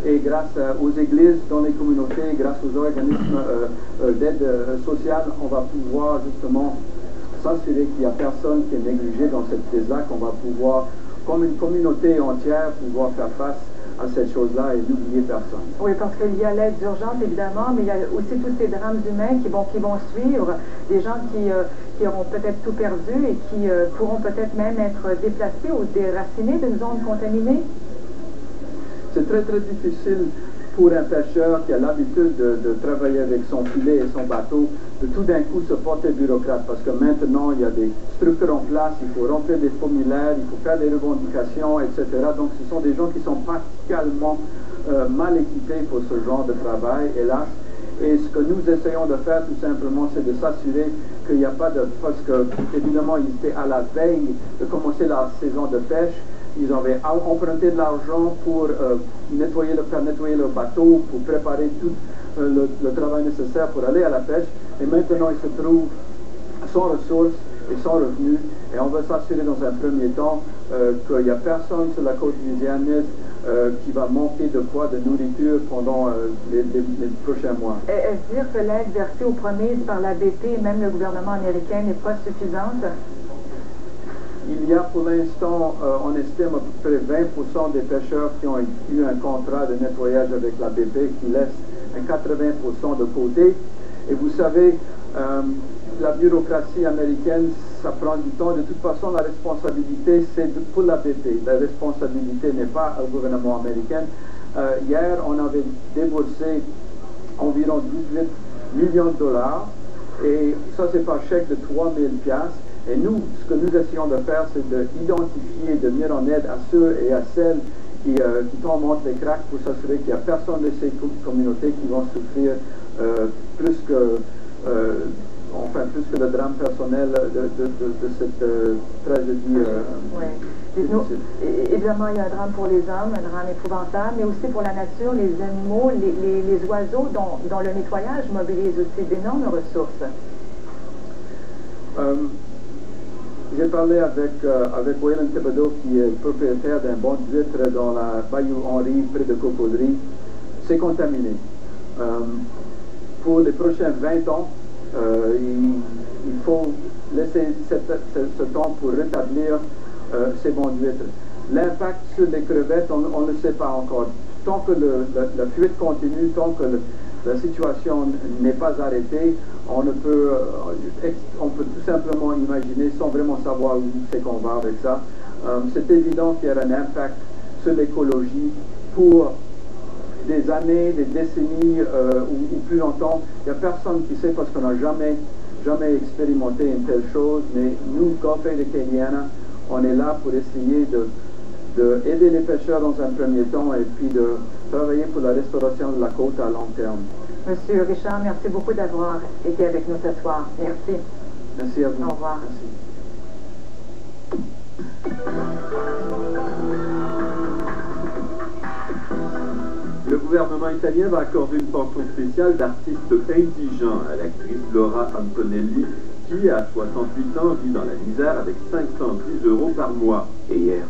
et grâce aux églises dans les communautés, grâce aux organismes d'aide sociale, on va pouvoir justement s'assurer qu'il n'y a personne qui est négligé dans cette crise-là, qu'on va pouvoir, comme une communauté entière, pouvoir faire face à cette chose-là et n'oublier personne. Oui, parce qu'il y a l'aide d'urgence, évidemment, mais il y a aussi tous ces drames humains qui vont suivre, des gens qui auront peut-être tout perdu et qui pourront peut-être même être déplacés ou déracinés d'une zone contaminée. C'est très, très difficile pour un pêcheur qui a l'habitude de travailler avec son filet et son bateau, de tout d'un coup se porter bureaucrate, parce que maintenant, il y a des structures en place, il faut remplir des formulaires, il faut faire des revendications, etc. Donc, ce sont des gens qui sont particulièrement mal équipés pour ce genre de travail, hélas. Et ce que nous essayons de faire, tout simplement, c'est de s'assurer qu'il n'y a pas de... Parce que, évidemment, ils étaient à la veille de commencer la saison de pêche. Ils avaient emprunté de l'argent pour faire nettoyer le bateau, pour préparer tout le travail nécessaire pour aller à la pêche. Et maintenant, ils se trouvent sans ressources et sans revenus. Et on va s'assurer dans un premier temps qu'il n'y a personne sur la côte louisianaise qui va manquer de quoi, de nourriture pendant les prochains mois. Est-ce dire que l'aide versée aux promises par la BP et même le gouvernement américain n'est pas suffisante? Il y a pour l'instant, on estime à peu près 20% des pêcheurs qui ont eu un contrat de nettoyage avec la BP qui laisse un 80% de côté. Et vous savez, la bureaucratie américaine, ça prend du temps. De toute façon, la responsabilité, c'est pour la BP. La responsabilité n'est pas au gouvernement américain. Hier, on avait déboursé environ 18 millions de dollars. Et ça, c'est par chèque de 3 000 $. Et nous, ce que nous essayons de faire, c'est d'identifier, de venir en aide à ceux et à celles qui tombent entre les cracks pour s'assurer qu'il n'y a personne de ces communautés qui vont souffrir plus que le drame personnel de cette tragédie. Oui. Évidemment, il y a un drame pour les hommes, un drame épouvantable, mais aussi pour la nature, les animaux, les oiseaux dont le nettoyage mobilise aussi d'énormes ressources. J'ai parlé avec Waylon Thibodeau, qui est propriétaire d'un banc d'huîtres dans la Bayou Henry, près de Cocodrie. C'est contaminé. Pour les prochains 20 ans, il faut laisser ce temps pour rétablir ces bancs d'huîtres. L'impact sur les crevettes, on ne le sait pas encore. Tant que la fuite continue, tant que la situation n'est pas arrêtée, on peut tout simplement imaginer, sans vraiment savoir où c'est qu'on va avec ça. C'est évident qu'il y aura un impact sur l'écologie pour des années, des décennies ou plus longtemps. Il n'y a personne qui sait parce qu'on n'a jamais expérimenté une telle chose, mais nous, Gulf Aid Acadiana, on est là pour essayer d'aider les pêcheurs dans un premier temps et puis de travailler pour la restauration de la côte à long terme. Monsieur Richard, merci beaucoup d'avoir été avec nous ce soir. Merci. Merci à vous. Au revoir. Merci. Le gouvernement italien va accorder une pension spéciale d'artiste indigent à l'actrice Laura Antonelli, qui, à 68 ans, vit dans la misère avec 510 € par mois. Et hier,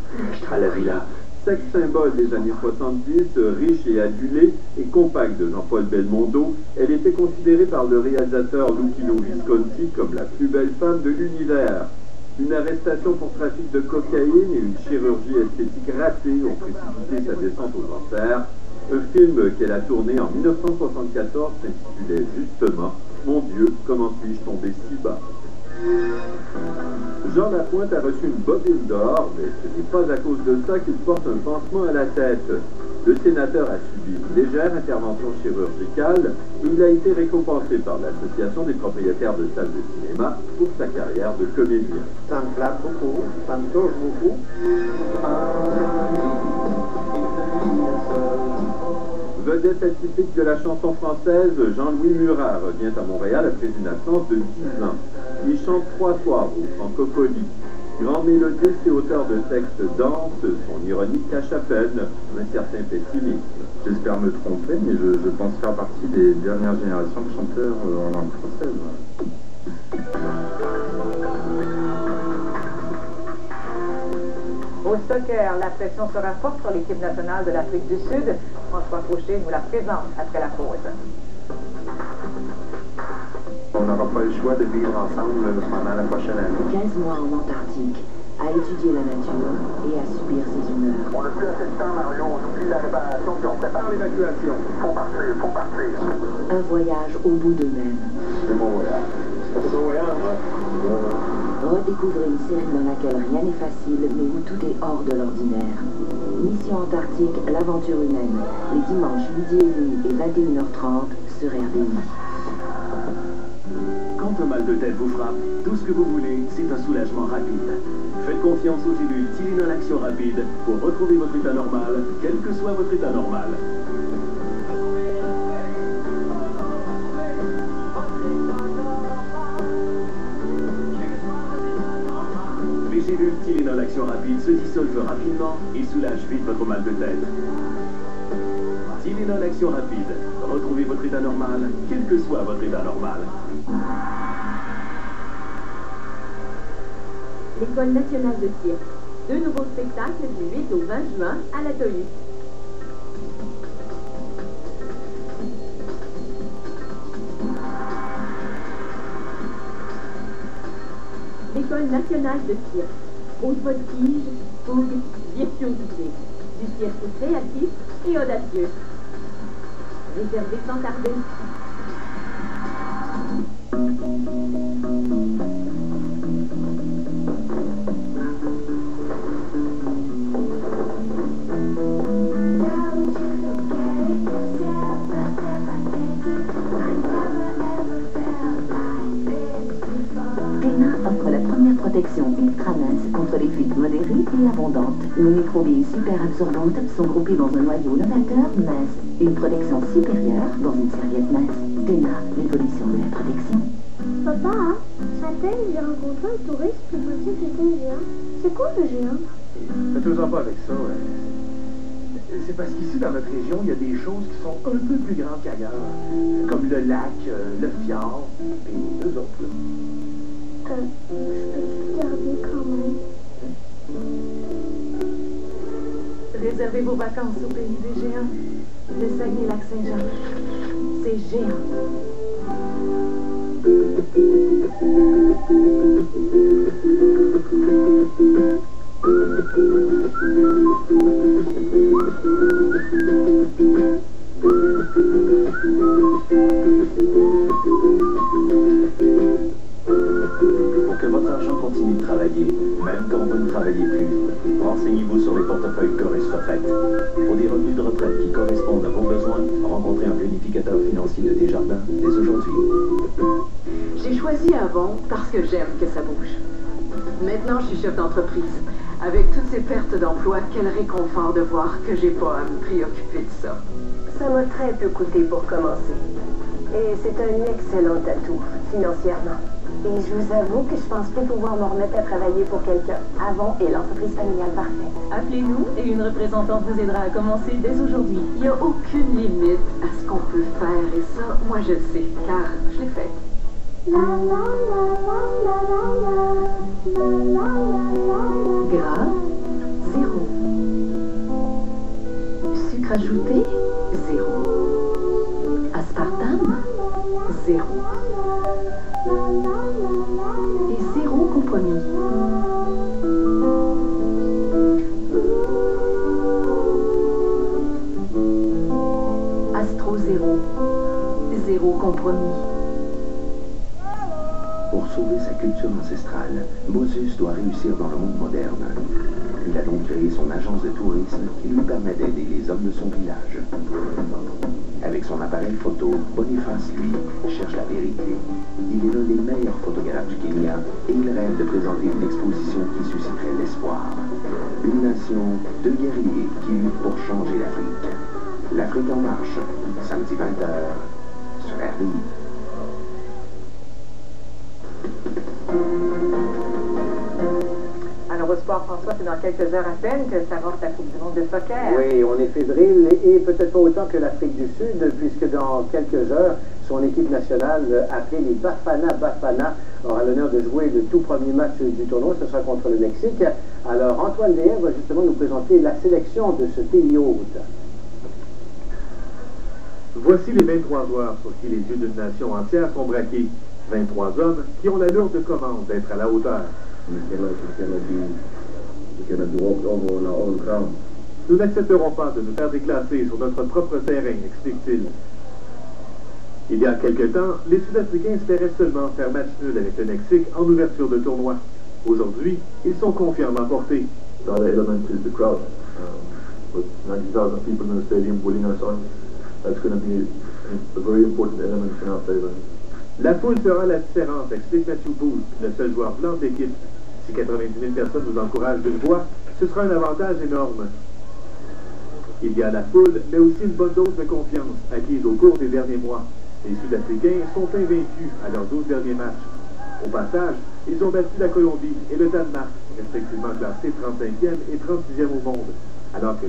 à la villa. Sexe symbole des années 70, riche et adulée et compagne de Jean-Paul Belmondo, elle était considérée par le réalisateur Luchino Visconti comme la plus belle femme de l'univers. Une arrestation pour trafic de cocaïne et une chirurgie esthétique ratée ont précipité sa descente aux enfers. Un film qu'elle a tourné en 1974 s'intitulait justement « Mon Dieu, comment puis-je tomber si bas ?» Jean Lapointe a reçu une bobine d'or, mais ce n'est pas à cause de ça qu'il porte un pansement à la tête. Le sénateur a subi une légère intervention chirurgicale et il a été récompensé par l'Association des propriétaires de salles de cinéma pour sa carrière de comédien. Ça me flatte beaucoup, ça me touche beaucoup. Vedette atypique de la chanson française, Jean-Louis Murat revient à Montréal après une absence de 10 ans. Il chante 3 soirs au Francophonie. Grand mélodiste et auteur de textes denses, son ironie cache à peine un certain pessimisme. J'espère me tromper, mais je pense faire partie des dernières générations de chanteurs en langue française. Au soccer, la pression sera forte sur l'équipe nationale de l'Afrique du Sud. François Fauché nous la présente après la pause. On n'aura pas le choix de vivre ensemble pendant la prochaine année. 15 mois en Antarctique, à étudier la nature et à subir ses humeurs. On n'a plus assez de temps, Mario. On oublie la réparation, puis on prépare l'évacuation. Faut partir. Un voyage au bout d'eux-mêmes. C'est mon voyage. C'est mon voyage, hein? Redécouvrez une série dans laquelle rien n'est facile, mais où tout est hors de l'ordinaire. Mission Antarctique, l'aventure humaine. Les dimanches midi et demi et 21h30 sur RDI. Quand un mal de tête vous frappe, tout ce que vous voulez, c'est un soulagement rapide. Faites confiance aux gélules Tylenol Action Rapide pour retrouver votre état normal, quel que soit votre état normal. Les gélules Tylenol Action Rapide se dissolvent rapidement et soulagent vite votre mal de tête. Tylenol Action Rapide. Retrouvez votre état normal, quel que soit votre état normal. L'École nationale de cirque. 2 nouveaux spectacles du 8 au 20 juin à l'Atolie. L'École nationale de cirque. Haute voltige, fougue, virtuosité. Du cirque créatif et audacieux. Réservé sans tarder. Offre la première protection ultra mince contre les fuites modérées et abondantes. Nos microbilles super absorbantes sont groupées dans un noyau novateur mince. Une protection supérieure dans une serviette mince. Téna, l'évolution de la protection. Papa, Chantal, j'ai rencontré un touriste qui pensait que c'était un géant. C'est quoi le géant? Faites-en pas avec ça, ouais. C'est parce qu'ici, dans notre région, il y a des choses qui sont un peu plus grandes qu'ailleurs. Comme le lac, le fjord, et deux autres, là. Je peux garder quand même. Réservez vos vacances au pays des géants. Le Saguenay-Lac-Saint-Jean. C'est géant. Pour que votre argent continue de travailler, même quand vous ne travaillez plus, renseignez-vous sur les portefeuilles Coris Retraite. Pour des revenus de retraite qui correspondent à vos besoins, rencontrez un planificateur financier de Desjardins dès aujourd'hui. J'ai choisi Avon parce que j'aime que ça bouge. Maintenant, je suis chef d'entreprise. Avec toutes ces pertes d'emploi, quel réconfort de voir que j'ai pas à me préoccuper de ça. Ça m'a très peu coûté pour commencer. Et c'est un excellent atout, financièrement. Et je vous avoue que je pense plus pouvoir me remettre à travailler pour quelqu'un. Avon est l'entreprise familiale parfaite. Appelez-nous et une représentante vous aidera à commencer dès aujourd'hui. Il n'y a aucune limite à ce qu'on peut faire. Et ça, moi je le sais, car je l'ai fait. Gras, 0. Sucre ajouté, 0. Aspartame, 0. Et 0 compromis. Astro 0. 0 compromis. Pour sauver sa culture ancestrale, Moses doit réussir dans le monde moderne. Il a donc créé son agence de tourisme qui lui permet d'aider les hommes de son village. Avec son appareil photo, Boniface, lui, cherche la vérité. Il est l'un des meilleurs photographes du Kenya et il rêve de présenter une exposition qui susciterait l'espoir. Une nation, deux guerriers qui luttent pour changer l'Afrique. L'Afrique en marche, samedi 20h, sur RDI. Alors au sport, François, c'est dans quelques heures à peine que s'avance la Coupe du monde de soccer. Oui, on est fébrile et peut-être pas autant que l'Afrique du Sud, puisque dans quelques heures, son équipe nationale, appelée les Bafana, aura l'honneur de jouer le tout premier match du tournoi. Ce sera contre le Mexique. Alors Antoine Léa va justement nous présenter la sélection de ce pays hôte. Voici les 23 joueurs sur qui les yeux d'une nation entière sont braqués. 23 hommes qui ont la lourde commande d'être à la hauteur. Nous n'accepterons pas de nous faire déclasser sur notre propre terrain, explique-t-il. Il y a quelque temps, les Sud-Africains espéraient seulement faire match nul avec le Mexique en ouverture de tournoi. Aujourd'hui, ils sont confiants d'emporter. With 90,000 people in the stadium willing us on, that's going to be a very important element in our favor. La foule fera la différence, explique Matthew Booth, le seul joueur blanc de l'équipe. Si 90 000 personnes nous encouragent d'une voix, ce sera un avantage énorme. Il y a la foule, mais aussi une bonne dose de confiance acquise au cours des derniers mois. Les Sud-Africains sont invaincus à leurs 12 derniers matchs. Au passage, ils ont battu la Colombie et le Danemark, respectivement classés 35e et 36e au monde, alors que